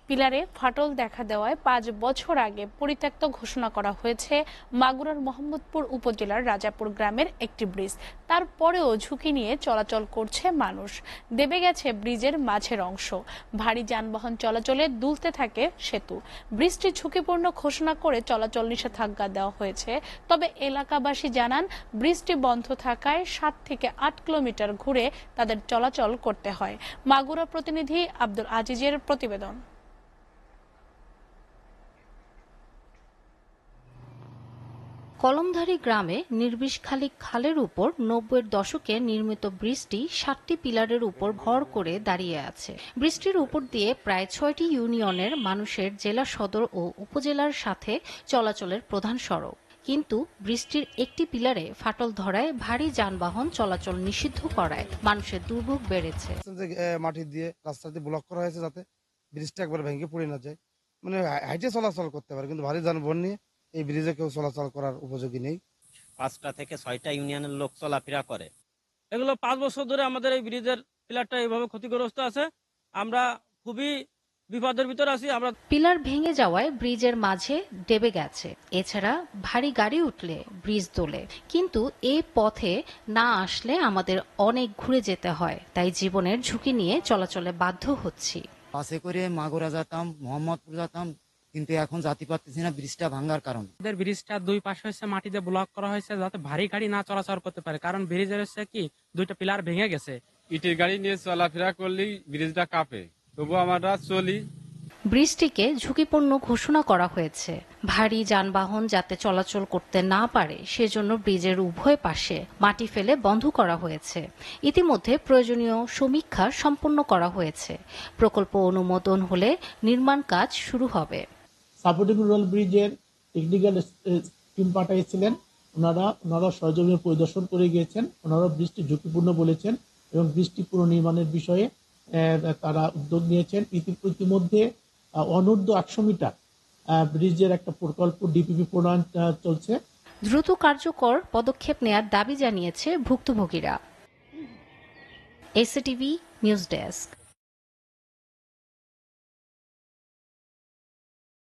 পিলারে ফাটল দেখা দেওয়ায় 5 বছর আগে পরিত্যক্ত ঘোষণা করা হয়েছে মাগুরার মোহাম্মদপুর উপজেলার রাজাপুর গ্রামের একটি ব্রিজ। তারপরেও ঝুঁকি নিয়ে চলাচল করছে মানুষ। দেবে গেছে ব্রিজের মাঝের অংশ, ভারী যানবাহন চলাচলে দুলতে থাকে সেতু। ব্রিজটি ঝুঁকিপূর্ণ ঘোষণা করে চলাচল নিষেধাজ্ঞা দেওয়া হয়েছে। তবে এলাকাবাসী জানান, ব্রিজটি বন্ধ থাকায় 7 থেকে 8 কিলোমিটার ঘুরে তাদের চলাচল করতে হয়। মাগুরা প্রতিনিধি আব্দুল আজিজের প্রতিবেদন। কলমধারী গ্রামে নির্বিষখালী খালের উপর 90-এর দশকে নির্মিত ব্রিজটি 7টি পিলারের উপর ভর করে দাঁড়িয়ে আছে। ব্রিজটির উপর দিয়ে প্রায় 6টি ইউনিয়নের মানুষের জেলা সদর ও উপজেলার সাথে চলাচলের প্রধান সড়ক। কিন্তু ব্রিজটির একটি পিলারে ফাটল ধরায় ভারী যানবাহন চলাচল নিষিদ্ধ করায় মানুষের দুর্ভোগ বেড়েছে। মাটি দিয়ে রাস্তাটি ব্লক করা হয়েছে যাতে ব্রিজটা একবার ভেঙে পড়ে না যায়, মানে হাইটে চলাচল করতে পারে, কিন্তু ভারী যানবাহন নিয়ে এই ব্রিজে কেউ চলাচল করার উপযোগী নেই। 5টা থেকে 6টা ইউনিয়নের লোক চলাফেরা করে। এগুলো 5 বছর ধরে আমাদের এই ব্রিজের পিলারটা এইভাবে ক্ষতিগ্রস্ত আছে। আমরা খুবই বিপদের ভিতরে আছি। পিলার ভেঙে যাওয়ায় ব্রিজের মাঝে দেবে গেছে। এছাড়া ভারী গাড়ি উঠলে ব্রিজ দোলে, কিন্তু এই পথে না আসলে আমাদের অনেক ঘুরে যেতে হয়, তাই জীবনের ঝুঁকি নিয়ে চলাচলে বাধ্য হচ্ছি। বাসে করে মাগুরা যেতাম, মোহাম্মদপুর যেতাম, কিন্তু এখন যেতে পারতেছি না ব্রিজটা ভাঙার কারণে। ব্রিজটা দুই পাশে হচ্ছে মাটিতে ব্লক করা হয়েছে যাতে ভারী গাড়ি না চলাচল করতে পারে, কারণ ব্রিজের হচ্ছে কি 2টা পিলার ভেঙে গেছে। ইটের গাড়ি নিয়ে চলাফেরা করলেই ব্রিজটা কাঁপে, তবু আমরা চলি। ব্রিজটিকে ঝুঁকিপূর্ণ ঘোষণা করা হয়েছে। ভারী যানবাহন যাতে চলাচল করতে না পারে সেজন্য ব্রিজের উভয় পাশে মাটি ফেলে বন্ধ করা হয়েছে। ইতিমধ্যে প্রয়োজনীয় সমীক্ষা সম্পন্ন করা হয়েছে। প্রকল্প অনুমোদন হলে নির্মাণ কাজ শুরু হবে। সাপোর্টিং রোড ব্রিজের টেকনিক্যাল টিম পাঠিয়েছিলেন, ওনারা সরজমিনে পরিদর্শন করে গিয়েছেন। ওনারা ব্রিজটি ঝুঁকিপূর্ণ বলেছেন এবং ব্রিজটি পুনর্নির্মাণের বিষয়ে তারা উদ্যোগ নিয়েছেন। ইতিমধ্যে অনূর্ধ্ব 100 মিটার ব্রিজের একটা প্রকল্প ডিপিপি প্রণয়ন চলছে। দ্রুত কার্যকর পদক্ষেপ নেয়ার দাবি জানিয়েছে ভুক্তভোগীরা। SATV news desk.